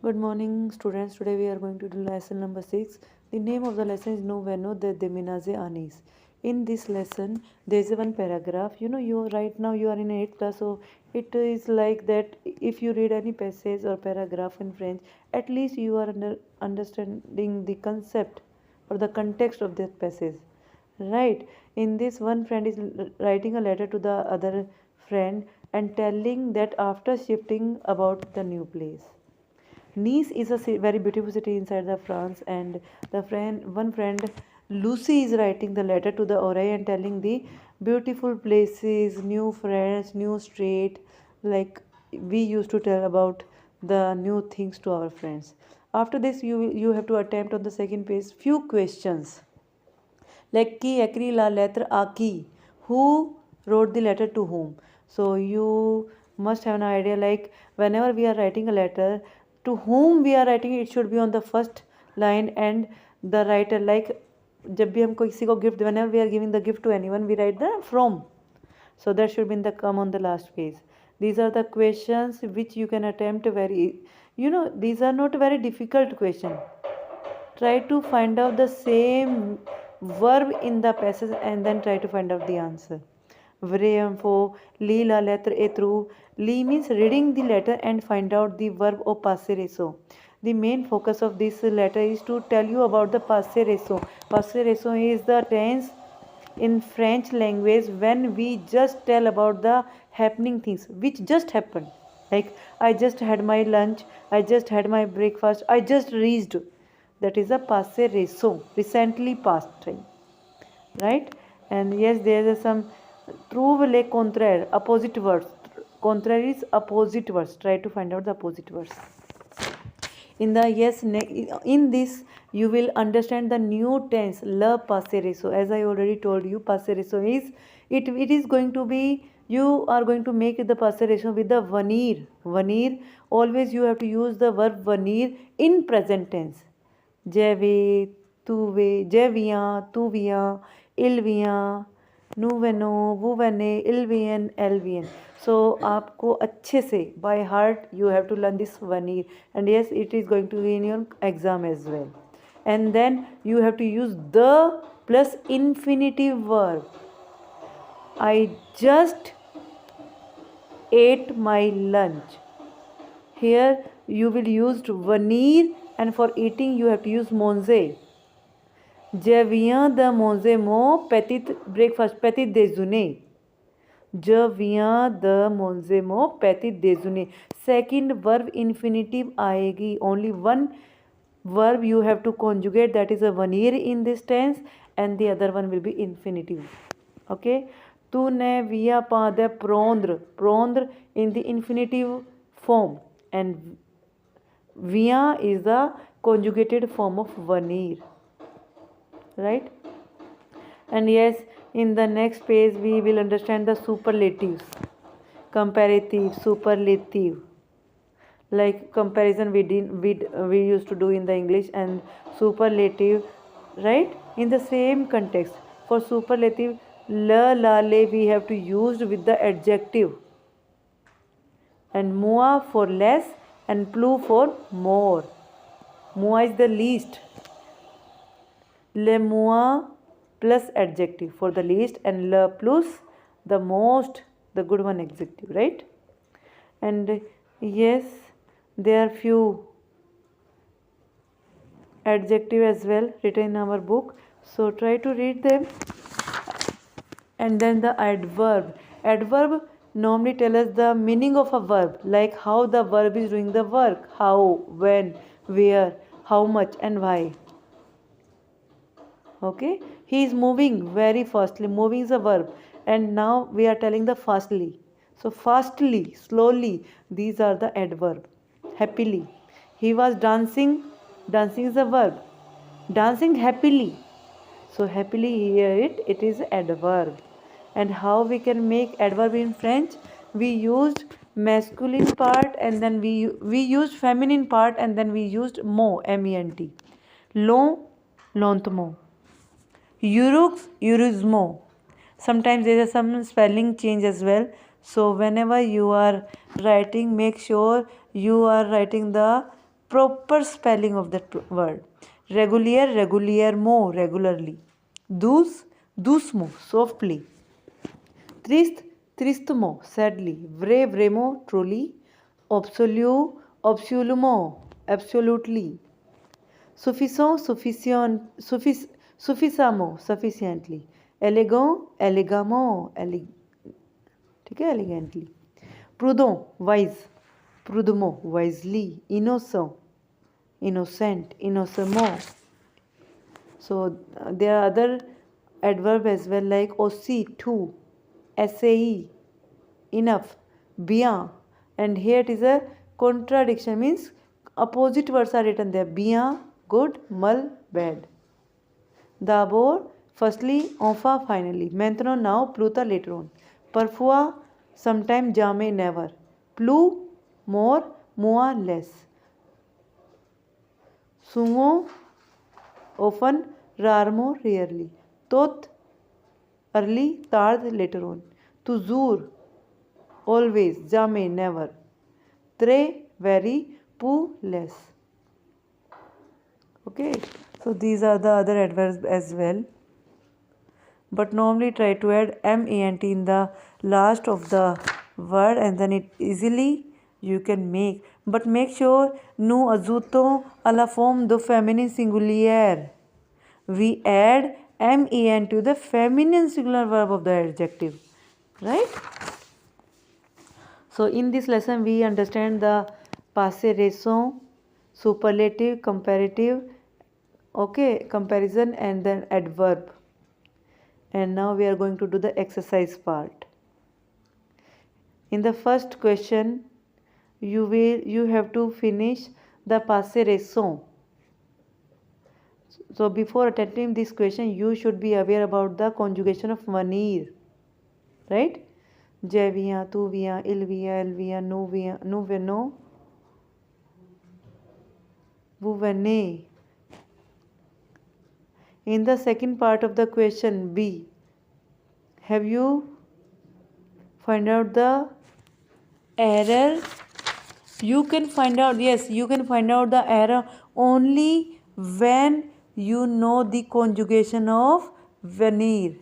Good morning, students. Today we are going to do lesson number 6. The name of the lesson is No Veno de Deminaze Anis. In this lesson, there is one paragraph. You right now you are in 8th class, so it is like that. If you read any passage or paragraph in French, at least you are understanding the concept or the context of that passage, right? In this, one friend is writing a letter to the other friend and telling that after shifting about the new place. Nice is a very beautiful city inside the France, and one friend, Lucy, is writing the letter to the Oreille and telling the beautiful places, new friends, new street, like we used to tell about the new things to our friends. After this, you have to attempt on the second page few questions like qui écrit la lettre à qui, who wrote the letter to whom. So you must have an idea, like whenever we are writing a letter, to whom we are writing it should be on the first line, and the writer, like जब भी हम किसी को gift, whenever we are giving the gift to anyone, we write the from, so that should be in the come on the last page. These are the questions which you can attempt very, these are not very difficult question. Try to find out the same verb in the passage and then try to find out the answer. Vrai for li la lettre et true. Li means reading the letter and find out the verb of passé récent. The main focus of this letter is to tell you about the passé récent. Passé récent is the tense in French language when we just tell about the happening things which just happened. Like I just had my lunch, I just had my breakfast, I just reached. That is a passé récent, recently past time, right? And yes, there is some trouve le contraire, opposite words. Contraire is opposite words. Try to find out the opposite words. In the in this you will understand the new tense le passé récent. As I already told you, passé récent is it is going to be, you are going to make the passé récent with the venir. Venir, always you have to use the verb venir in present tense. Je vais, tu vais, je viens, tu viens, il vient, nous venons, vous venez, ils viennent, elles viennent. So आपको अच्छे से by heart you have to learn this veneer, and yes, it is going to be in your exam as well. And then you have to use the plus infinitive verb. I just ate my lunch. Here you will use veneer, and for eating you have to use manger. Je viens de manger mon petit breakfast, petit déjeuner. Je viens de manger mon petit déjeuner. Second verb infinitive आएगी. Only one verb you have to conjugate, that is a veneer in this tense, and the other one will be infinitive. Okay. Tu ne viens pas de prendre. Prendre in the infinitive form, and vient is the conjugated form of veneer, right? And yes, in the next page we will understand the superlatives, comparative, superlative, like comparison we used to do in the English, and superlative, right, in the same context. For superlative, la la le we have to use with the adjective, and moins for less, and plus for more. Moins is the least, le moins plus adjective for the least, and le plus the most, the good one, adjective, right? And yes, there are few adjective as well written in our book, so try to read them. And then the adverb. Adverb normally tell us the meaning of a verb, like how the verb is doing the work, how, when, where, how much, and why. Okay, he is moving very fastly. Moving is a verb, and now we are telling the fastly. So fastly, slowly, these are the adverb. Happily, he was dancing. Dancing is a verb. Dancing happily. So happily here it is adverb. And how we can make adverb in French? We used masculine part, and then we used feminine part, and then we used mot, ment. Long, lentement. Urux, urusmo. Sometimes there is some spelling change as well. So whenever you are writing, make sure you are writing the proper spelling of that word. Regular, reguliermo, regularly. Dus, dusmo, softly. Trist, tristmo, sadly. Vre, vremo, truly. Absolu, absolumo, absolutely. Suffiso, suffisamo, sufficiently. Elegant, elegamo, ठीक है, elegantly. Prudent, wise. Prudemo, wisely. Innocent, innocent, innocemment. So there are other adverb as well, like aussi, too, sae, enough, bien, and here it is a contradiction, means opposite words are written there. Bien, good, mal, bad. D'abord, firstly, enfin, finally. Maintenant, now, plus tard, later on. Parfois, sometime, jamais, never. Plus, more, moins, less. Souvent, often, rarement, rarely. Tot, early, tard, later on. Toujours, always, jamais, never. Très, very, peu, less. Okay, so these are the other adverbs as well. But normally try to add ment in the last of the word, and then it easily you can make. But make sure nous ajoutons à la forme de feminine singulière. We add ment to the feminine singular verb of the adjective, right? So in this lesson we understand the passé récent, superlative, comparative, okay, comparison, and then adverb. And now we are going to do the exercise part. In the first question, you have to finish the passé récent. So before attempting this question, you should be aware about the conjugation of venir, right? Je viens, tu viens, il vient, elle vient, nous venons, vous venez. In the second part of the question B, have you find out the error? You can find out, yes, you can find out the error only when you know the conjugation of venir.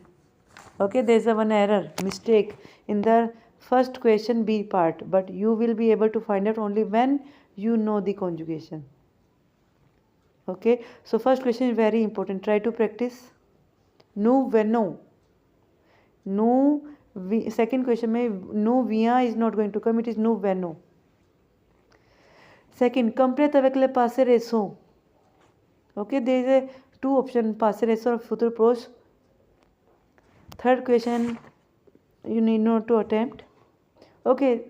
Okay, there's a one error, mistake in the first question B part, but you will be able to find out only when you know the conjugation. Okay, so first question is very important. Try to practice. Nous venons. Nous, second question में nous viens is not going to come. It is nous venons. Second, complète avec le passé récent. Okay, there is a two option, passé récent or futur proche. Third question, you need not to attempt. Okay,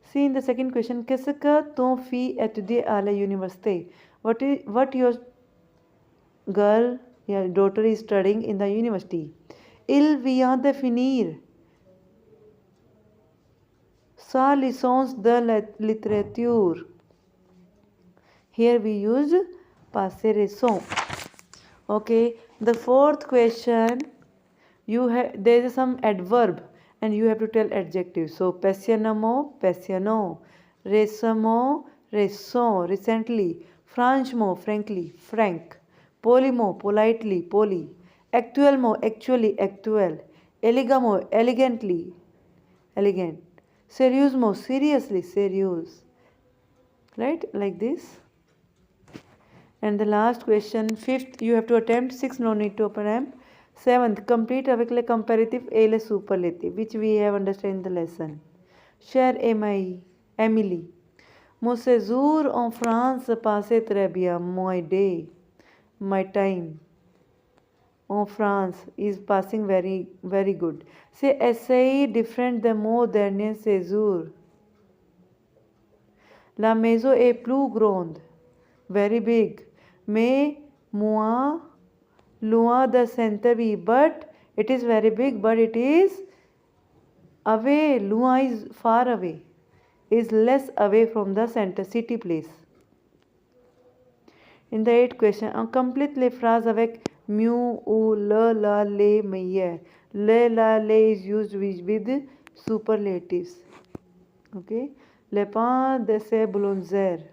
see in the second question, qu'est-ce que ton fille étudie à la université? What your girl, your daughter is studying in the university? Il vient de finir sa licence de littérature. Here we use passé récent. Okay, the fourth question, there is some adverb and you have to tell adjective. So passionnément, passionné, récemment, récent, recently, franchement, frankly, frank, poliment, politely, poli, actuellement, actually, actuel, élégamment, elegantly, elegant, sérieusement, seriously, serious, right, like this. And the last question, fifth, you have to attempt. Sixth, no need to attempt. Seventh, complete avec le comparatif et le superlative, which we have understood in the lesson. Cher Emily, mon séjour en France passait très bien. My day, my time en France is passing very, very good. C'est assez different de mon dernier séjour. La maison est plus grande, very big. Mais moins loin the center भी, but it is very big, but it is away. Loin is far away, is less away from the center, city place. In the eighth question, complete les phrases avec mieux ou le, la, les, meilleur. Le, la, les is used with superlatives. Okay, le pain de ces boulangers.